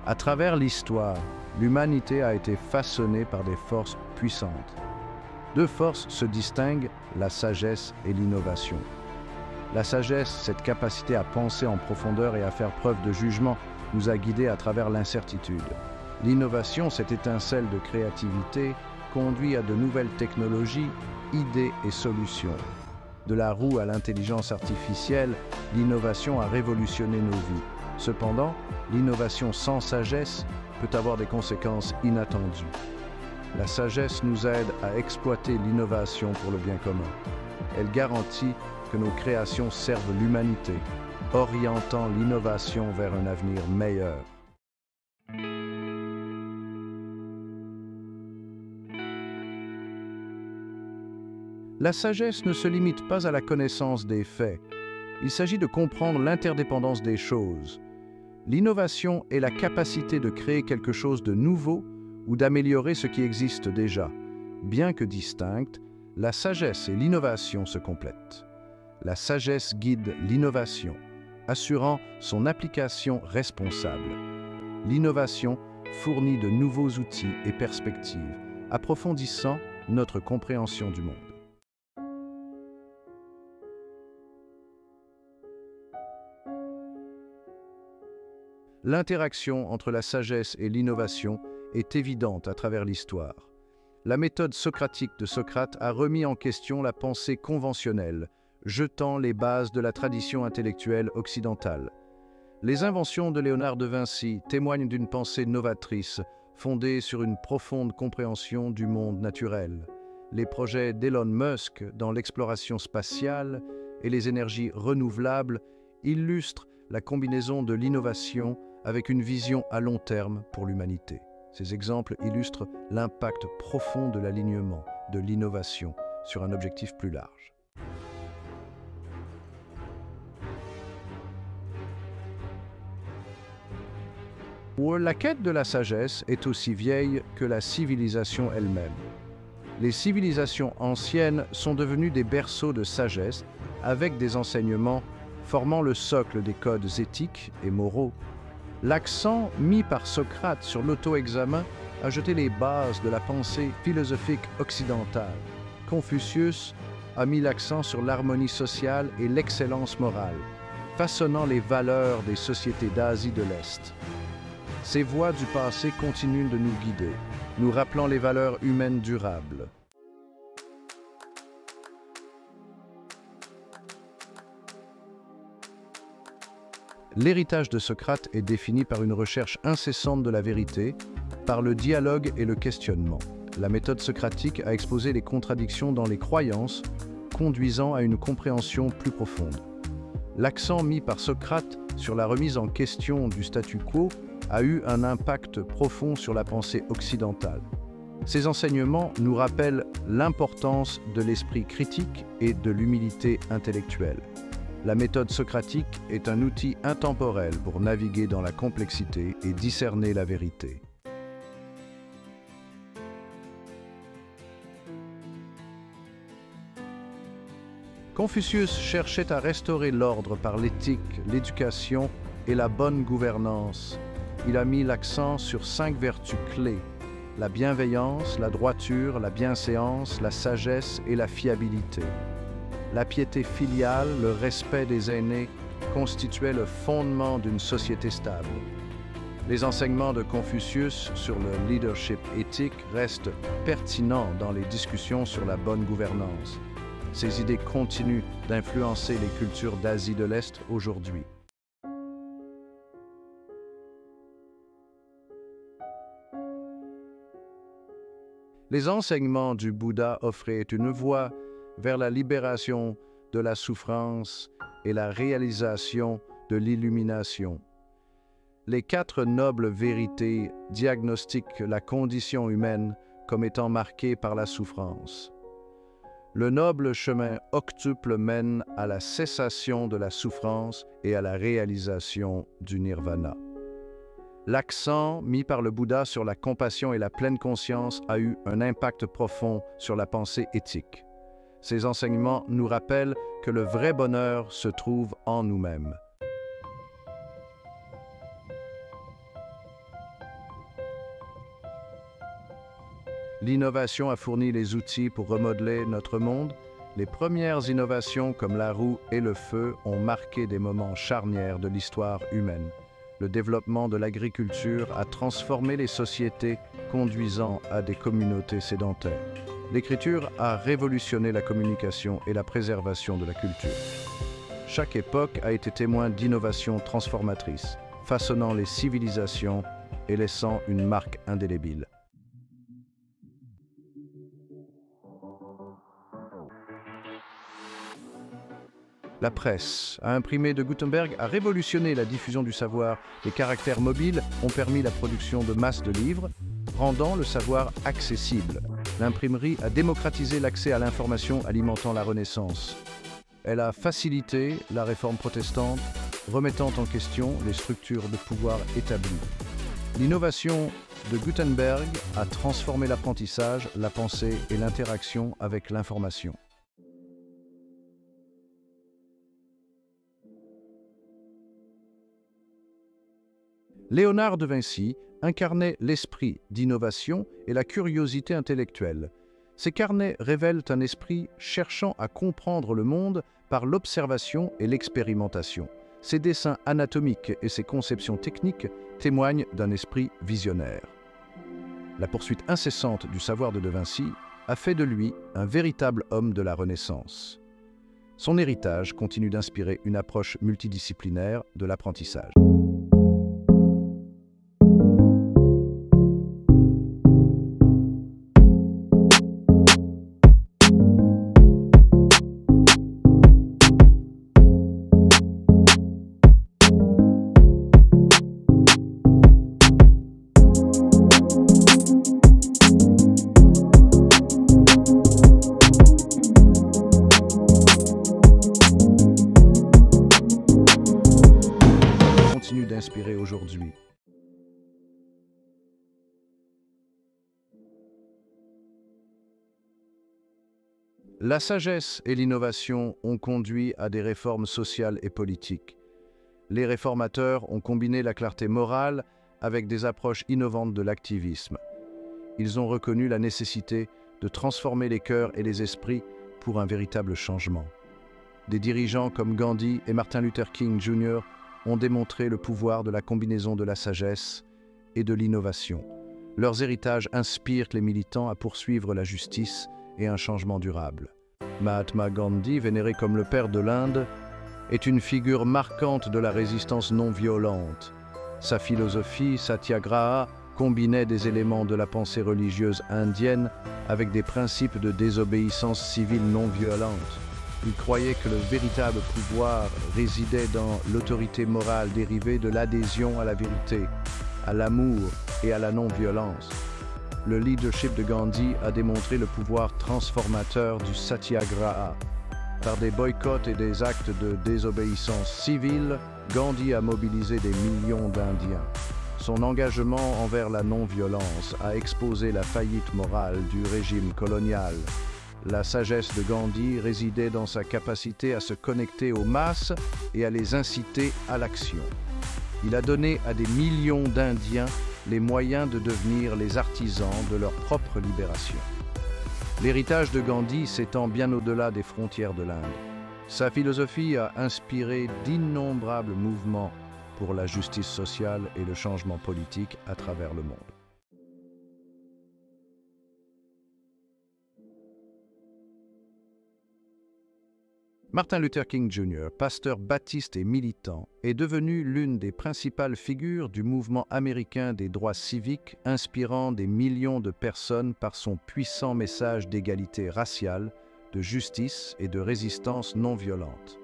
À travers l'histoire, l'humanité a été façonnée par des forces puissantes. Deux forces se distinguent, la sagesse et l'innovation. La sagesse, cette capacité à penser en profondeur et à faire preuve de jugement, nous a guidés à travers l'incertitude. L'innovation, cette étincelle de créativité, conduit à de nouvelles technologies, idées et solutions. De la roue à l'intelligence artificielle, l'innovation a révolutionné nos vies. Cependant, l'innovation sans sagesse peut avoir des conséquences inattendues. La sagesse nous aide à exploiter l'innovation pour le bien commun. Elle garantit que nos créations servent l'humanité, orientant l'innovation vers un avenir meilleur. La sagesse ne se limite pas à la connaissance des faits. Il s'agit de comprendre l'interdépendance des choses. L'innovation est la capacité de créer quelque chose de nouveau ou d'améliorer ce qui existe déjà. Bien que distinctes, la sagesse et l'innovation se complètent. La sagesse guide l'innovation, assurant son application responsable. L'innovation fournit de nouveaux outils et perspectives, approfondissant notre compréhension du monde. L'interaction entre la sagesse et l'innovation est évidente à travers l'histoire. La méthode socratique de Socrate a remis en question la pensée conventionnelle, jetant les bases de la tradition intellectuelle occidentale. Les inventions de Léonard de Vinci témoignent d'une pensée novatrice, fondée sur une profonde compréhension du monde naturel. Les projets d'Elon Musk dans l'exploration spatiale et les énergies renouvelables illustrent la combinaison de l'innovation avec une vision à long terme pour l'humanité. Ces exemples illustrent l'impact profond de l'alignement, de l'innovation, sur un objectif plus large. La quête de la sagesse est aussi vieille que la civilisation elle-même. Les civilisations anciennes sont devenues des berceaux de sagesse avec des enseignements formant le socle des codes éthiques et moraux. L'accent mis par Socrate sur l'auto-examen a jeté les bases de la pensée philosophique occidentale. Confucius a mis l'accent sur l'harmonie sociale et l'excellence morale, façonnant les valeurs des sociétés d'Asie de l'Est. Ces voies du passé continuent de nous guider, nous rappelant les valeurs humaines durables. L'héritage de Socrate est défini par une recherche incessante de la vérité, par le dialogue et le questionnement. La méthode socratique a exposé les contradictions dans les croyances, conduisant à une compréhension plus profonde. L'accent mis par Socrate sur la remise en question du statu quo a eu un impact profond sur la pensée occidentale. Ces enseignements nous rappellent l'importance de l'esprit critique et de l'humilité intellectuelle. La méthode socratique est un outil intemporel pour naviguer dans la complexité et discerner la vérité. Confucius cherchait à restaurer l'ordre par l'éthique, l'éducation et la bonne gouvernance. Il a mis l'accent sur 5 vertus clés: la bienveillance, la droiture, la bienséance, la sagesse et la fiabilité. La piété filiale, le respect des aînés, constituaient le fondement d'une société stable. Les enseignements de Confucius sur le leadership éthique restent pertinents dans les discussions sur la bonne gouvernance. Ces idées continuent d'influencer les cultures d'Asie de l'Est aujourd'hui. Les enseignements du Bouddha offraient une voie vers la libération de la souffrance et la réalisation de l'illumination. Les 4 nobles vérités diagnostiquent la condition humaine comme étant marquée par la souffrance. Le noble chemin octuple mène à la cessation de la souffrance et à la réalisation du nirvana. L'accent mis par le Bouddha sur la compassion et la pleine conscience a eu un impact profond sur la pensée éthique. Ces enseignements nous rappellent que le vrai bonheur se trouve en nous-mêmes. l'innovation a fourni les outils pour remodeler notre monde, les premières innovations comme la roue et le feu ont marqué des moments charnières de l'histoire humaine. Le développement de l'agriculture a transformé les sociétés, conduisant à des communautés sédentaires. L'écriture a révolutionné la communication et la préservation de la culture. Chaque époque a été témoin d'innovations transformatrices, façonnant les civilisations et laissant une marque indélébile. La presse à imprimer de Gutenberg a révolutionné la diffusion du savoir. Les caractères mobiles ont permis la production de masses de livres, rendant le savoir accessible. L'imprimerie a démocratisé l'accès à l'information, alimentant la Renaissance. Elle a facilité la réforme protestante, remettant en question les structures de pouvoir établies. L'innovation de Gutenberg a transformé l'apprentissage, la pensée et l'interaction avec l'information. Léonard de Vinci incarnait l'esprit d'innovation et la curiosité intellectuelle. Ses carnets révèlent un esprit cherchant à comprendre le monde par l'observation et l'expérimentation. Ses dessins anatomiques et ses conceptions techniques témoignent d'un esprit visionnaire. La poursuite incessante du savoir de Vinci a fait de lui un véritable homme de la Renaissance. Son héritage continue d'inspirer une approche multidisciplinaire de l'apprentissage. D'inspirer aujourd'hui. La sagesse et l'innovation ont conduit à des réformes sociales et politiques. Les réformateurs ont combiné la clarté morale avec des approches innovantes de l'activisme. Ils ont reconnu la nécessité de transformer les cœurs et les esprits pour un véritable changement. Des dirigeants comme Gandhi et Martin Luther King Jr. ont démontré le pouvoir de la combinaison de la sagesse et de l'innovation. Leurs héritages inspirent les militants à poursuivre la justice et un changement durable. Mahatma Gandhi, vénéré comme le père de l'Inde, est une figure marquante de la résistance non violente. Sa philosophie, Satyagraha, combinait des éléments de la pensée religieuse indienne avec des principes de désobéissance civile non violente. Il croyait que le véritable pouvoir résidait dans l'autorité morale dérivée de l'adhésion à la vérité, à l'amour et à la non-violence. Le leadership de Gandhi a démontré le pouvoir transformateur du Satyagraha. Par des boycotts et des actes de désobéissance civile, Gandhi a mobilisé des millions d'Indiens. Son engagement envers la non-violence a exposé la faillite morale du régime colonial. La sagesse de Gandhi résidait dans sa capacité à se connecter aux masses et à les inciter à l'action. Il a donné à des millions d'Indiens les moyens de devenir les artisans de leur propre libération. L'héritage de Gandhi s'étend bien au-delà des frontières de l'Inde. Sa philosophie a inspiré d'innombrables mouvements pour la justice sociale et le changement politique à travers le monde. Martin Luther King Jr., pasteur baptiste et militant, est devenu l'une des principales figures du mouvement américain des droits civiques, inspirant des millions de personnes par son puissant message d'égalité raciale, de justice et de résistance non violente.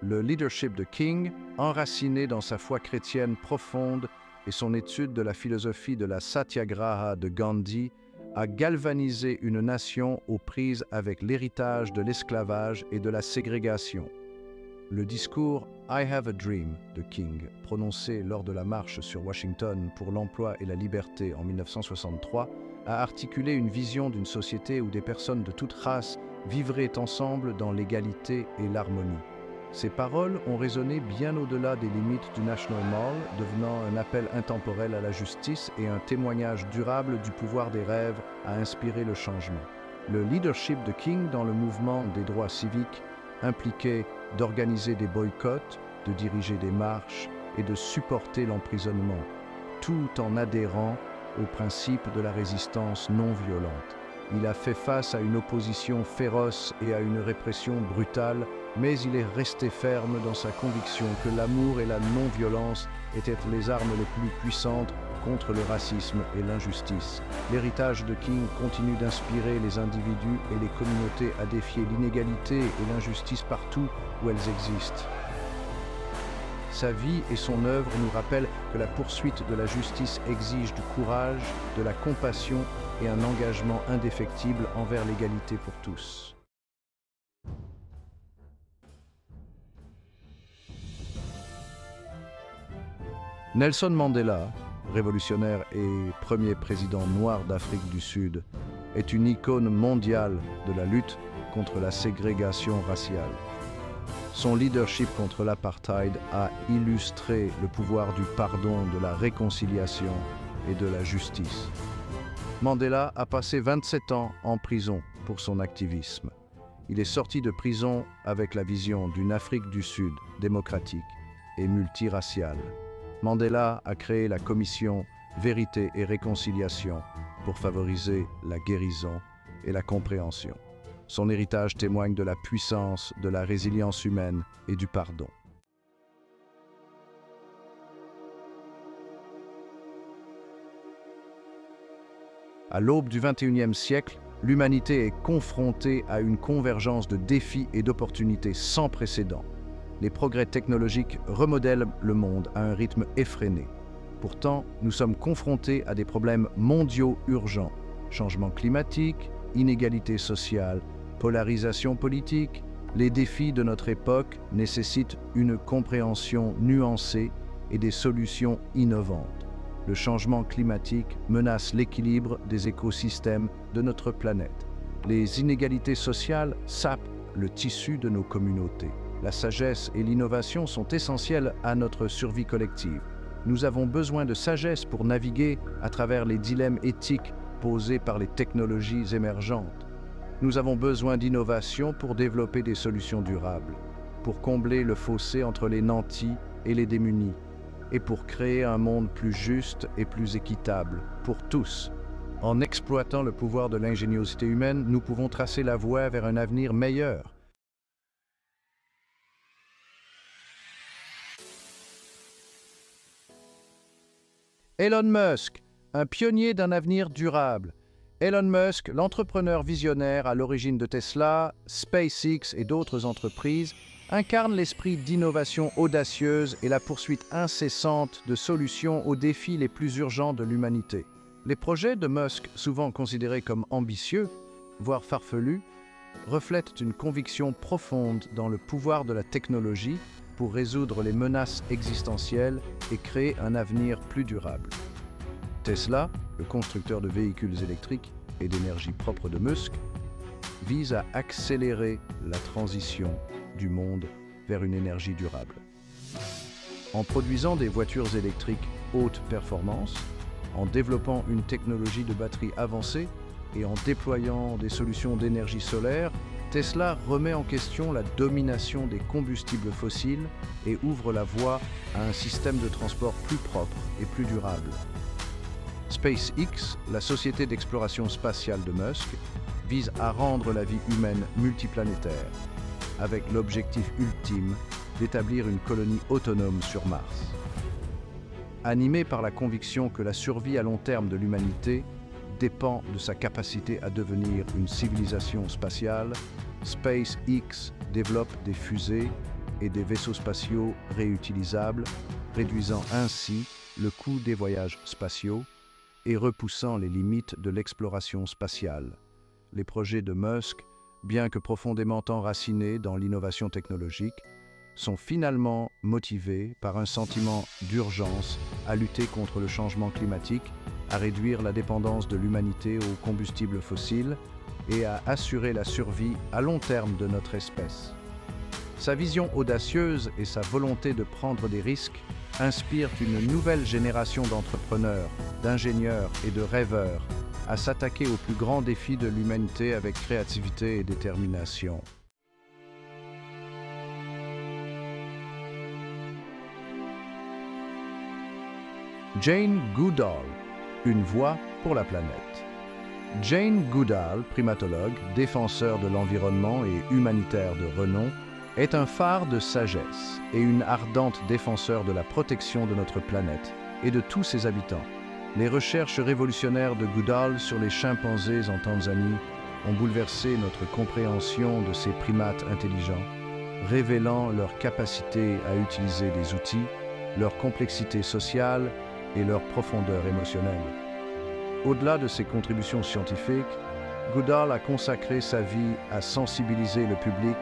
Le leadership de King, enraciné dans sa foi chrétienne profonde et son étude de la philosophie de la Satyagraha de Gandhi, a galvanisé une nation aux prises avec l'héritage de l'esclavage et de la ségrégation. Le discours « I have a dream » de King, prononcé lors de la marche sur Washington pour l'emploi et la liberté en 1963, a articulé une vision d'une société où des personnes de toute race vivraient ensemble dans l'égalité et l'harmonie. Ces paroles ont résonné bien au-delà des limites du National Mall, devenant un appel intemporel à la justice et un témoignage durable du pouvoir des rêves à inspirer le changement. Le leadership de King dans le mouvement des droits civiques impliquait d'organiser des boycotts, de diriger des marches et de supporter l'emprisonnement, tout en adhérant au principe de la résistance non violente. Il a fait face à une opposition féroce et à une répression brutale, mais il est resté ferme dans sa conviction que l'amour et la non-violence étaient les armes les plus puissantes contre le racisme et l'injustice. L'héritage de King continue d'inspirer les individus et les communautés à défier l'inégalité et l'injustice partout où elles existent. Sa vie et son œuvre nous rappellent que la poursuite de la justice exige du courage, de la compassion et un engagement indéfectible envers l'égalité pour tous. Nelson Mandela, révolutionnaire et premier président noir d'Afrique du Sud, est une icône mondiale de la lutte contre la ségrégation raciale. Son leadership contre l'apartheid a illustré le pouvoir du pardon, de la réconciliation et de la justice. Mandela a passé 27 ans en prison pour son activisme. Il est sorti de prison avec la vision d'une Afrique du Sud démocratique et multiraciale. Mandela a créé la commission Vérité et Réconciliation pour favoriser la guérison et la compréhension. Son héritage témoigne de la puissance, de la résilience humaine et du pardon. À l'aube du XXIe siècle, l'humanité est confrontée à une convergence de défis et d'opportunités sans précédent. Les progrès technologiques remodèlent le monde à un rythme effréné. Pourtant, nous sommes confrontés à des problèmes mondiaux urgents: changement climatique, inégalité sociale, polarisation politique. Les défis de notre époque nécessitent une compréhension nuancée et des solutions innovantes. Le changement climatique menace l'équilibre des écosystèmes de notre planète. Les inégalités sociales sapent le tissu de nos communautés. La sagesse et l'innovation sont essentielles à notre survie collective. Nous avons besoin de sagesse pour naviguer à travers les dilemmes éthiques posés par les technologies émergentes. Nous avons besoin d'innovation pour développer des solutions durables, pour combler le fossé entre les nantis et les démunis, et pour créer un monde plus juste et plus équitable pour tous. En exploitant le pouvoir de l'ingéniosité humaine, nous pouvons tracer la voie vers un avenir meilleur. Elon Musk, un pionnier d'un avenir durable. Elon Musk, l'entrepreneur visionnaire à l'origine de Tesla, SpaceX et d'autres entreprises, incarne l'esprit d'innovation audacieuse et la poursuite incessante de solutions aux défis les plus urgents de l'humanité. Les projets de Musk, souvent considérés comme ambitieux, voire farfelus, reflètent une conviction profonde dans le pouvoir de la technologie pour résoudre les menaces existentielles et créer un avenir plus durable. Tesla, le constructeur de véhicules électriques et d'énergie propre de Musk, vise à accélérer la transition du monde vers une énergie durable. En produisant des voitures électriques haute performance, en développant une technologie de batterie avancée et en déployant des solutions d'énergie solaire, Tesla remet en question la domination des combustibles fossiles et ouvre la voie à un système de transport plus propre et plus durable. SpaceX, la société d'exploration spatiale de Musk, vise à rendre la vie humaine multiplanétaire, avec l'objectif ultime d'établir une colonie autonome sur Mars. Animé par la conviction que la survie à long terme de l'humanité dépend de sa capacité à devenir une civilisation spatiale, SpaceX développe des fusées et des vaisseaux spatiaux réutilisables, réduisant ainsi le coût des voyages spatiaux et repoussant les limites de l'exploration spatiale. Les projets de Musk, bien que profondément enracinés dans l'innovation technologique, sont finalement motivés par un sentiment d'urgence à lutter contre le changement climatique, à réduire la dépendance de l'humanité aux combustibles fossiles et à assurer la survie à long terme de notre espèce. Sa vision audacieuse et sa volonté de prendre des risques inspirent une nouvelle génération d'entrepreneurs, d'ingénieurs et de rêveurs à s'attaquer aux plus grands défis de l'humanité avec créativité et détermination. Jane Goodall, une voix pour la planète. Jane Goodall, primatologue, défenseur de l'environnement et humanitaire de renom, est un phare de sagesse et une ardente défenseur de la protection de notre planète et de tous ses habitants. Les recherches révolutionnaires de Goodall sur les chimpanzés en Tanzanie ont bouleversé notre compréhension de ces primates intelligents, révélant leur capacité à utiliser des outils, leur complexité sociale et leur profondeur émotionnelle. Au-delà de ses contributions scientifiques, Goodall a consacré sa vie à sensibiliser le public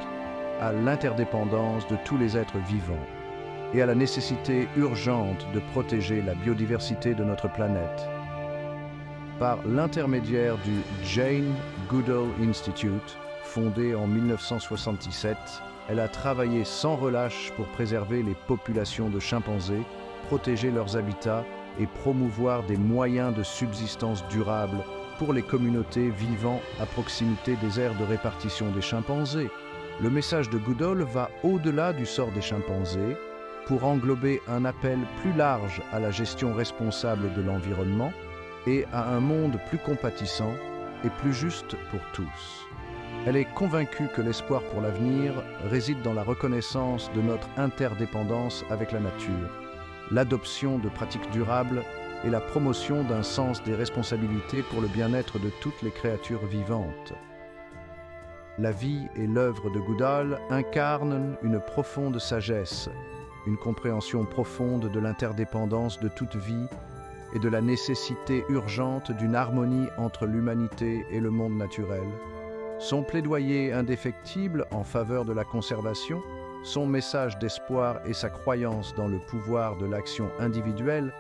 à l'interdépendance de tous les êtres vivants et à la nécessité urgente de protéger la biodiversité de notre planète. Par l'intermédiaire du Jane Goodall Institute, fondé en 1977, elle a travaillé sans relâche pour préserver les populations de chimpanzés, protéger leurs habitats et promouvoir des moyens de subsistance durables pour les communautés vivant à proximité des aires de répartition des chimpanzés. Le message de Goodall va au-delà du sort des chimpanzés pour englober un appel plus large à la gestion responsable de l'environnement et à un monde plus compatissant et plus juste pour tous. Elle est convaincue que l'espoir pour l'avenir réside dans la reconnaissance de notre interdépendance avec la nature, l'adoption de pratiques durables et la promotion d'un sens des responsabilités pour le bien-être de toutes les créatures vivantes. La vie et l'œuvre de Goodall incarnent une profonde sagesse, une compréhension profonde de l'interdépendance de toute vie et de la nécessité urgente d'une harmonie entre l'humanité et le monde naturel. Son plaidoyer indéfectible en faveur de la conservation, son message d'espoir et sa croyance dans le pouvoir de l'action individuelle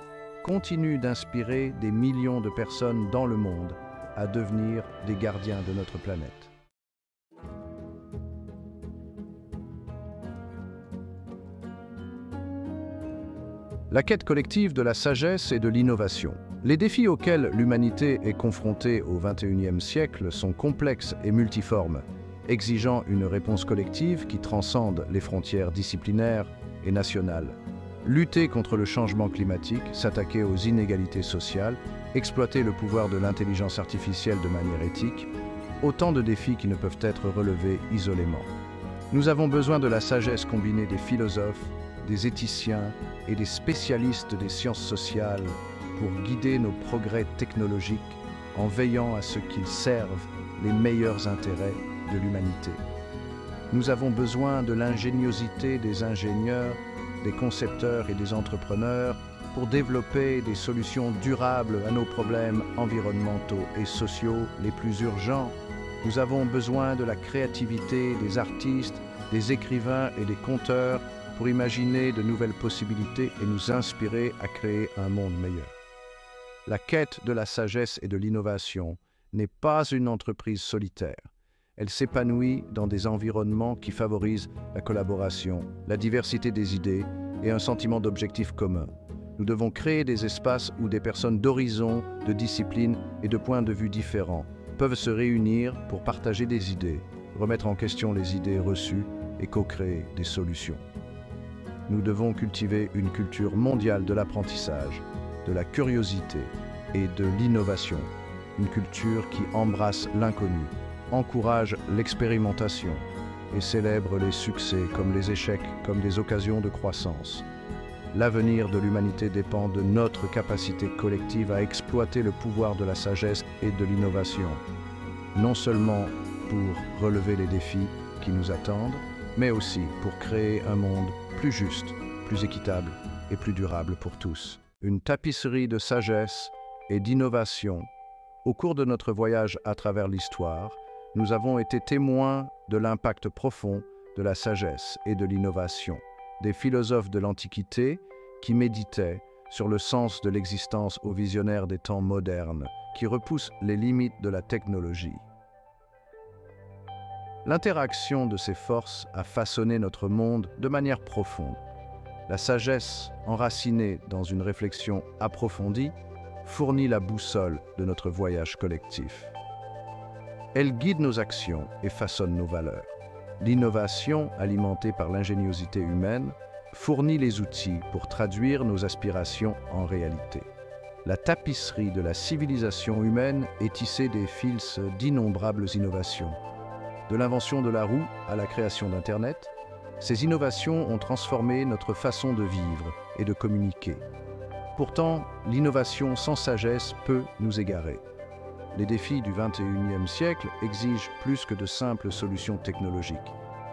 continuent d'inspirer des millions de personnes dans le monde à devenir des gardiens de notre planète. La quête collective de la sagesse et de l'innovation. Les défis auxquels l'humanité est confrontée au XXIe siècle sont complexes et multiformes, exigeant une réponse collective qui transcende les frontières disciplinaires et nationales. Lutter contre le changement climatique, s'attaquer aux inégalités sociales, exploiter le pouvoir de l'intelligence artificielle de manière éthique, autant de défis qui ne peuvent être relevés isolément. Nous avons besoin de la sagesse combinée des philosophes, des éthiciens et des spécialistes des sciences sociales pour guider nos progrès technologiques en veillant à ce qu'ils servent les meilleurs intérêts de l'humanité. Nous avons besoin de l'ingéniosité des ingénieurs, des concepteurs et des entrepreneurs pour développer des solutions durables à nos problèmes environnementaux et sociaux les plus urgents. Nous avons besoin de la créativité des artistes, des écrivains et des conteurs pour imaginer de nouvelles possibilités et nous inspirer à créer un monde meilleur. La quête de la sagesse et de l'innovation n'est pas une entreprise solitaire. Elle s'épanouit dans des environnements qui favorisent la collaboration, la diversité des idées et un sentiment d'objectif commun. Nous devons créer des espaces où des personnes d'horizons, de disciplines et de points de vue différents peuvent se réunir pour partager des idées, remettre en question les idées reçues et co-créer des solutions. Nous devons cultiver une culture mondiale de l'apprentissage, de la curiosité et de l'innovation. Une culture qui embrasse l'inconnu, encourage l'expérimentation et célèbre les succès comme les échecs, comme des occasions de croissance. L'avenir de l'humanité dépend de notre capacité collective à exploiter le pouvoir de la sagesse et de l'innovation, non seulement pour relever les défis qui nous attendent, mais aussi pour créer un monde plus juste, plus équitable et plus durable pour tous. Une tapisserie de sagesse et d'innovation. Au cours de notre voyage à travers l'histoire, nous avons été témoins de l'impact profond de la sagesse et de l'innovation, des philosophes de l'Antiquité qui méditaient sur le sens de l'existence aux visionnaires des temps modernes, qui repoussent les limites de la technologie. L'interaction de ces forces a façonné notre monde de manière profonde. La sagesse, enracinée dans une réflexion approfondie, fournit la boussole de notre voyage collectif. Elle guide nos actions et façonne nos valeurs. L'innovation, alimentée par l'ingéniosité humaine, fournit les outils pour traduire nos aspirations en réalité. La tapisserie de la civilisation humaine est tissée des fils d'innombrables innovations. De l'invention de la roue à la création d'Internet, ces innovations ont transformé notre façon de vivre et de communiquer. Pourtant, l'innovation sans sagesse peut nous égarer. Les défis du XXIe siècle exigent plus que de simples solutions technologiques.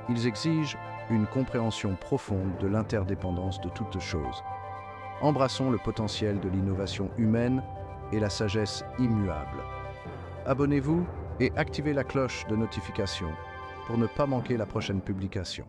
Ils exigent une compréhension profonde de l'interdépendance de toutes choses. Embrassons le potentiel de l'innovation humaine et la sagesse immuable. Abonnez-vous et activez la cloche de notification pour ne pas manquer la prochaine publication.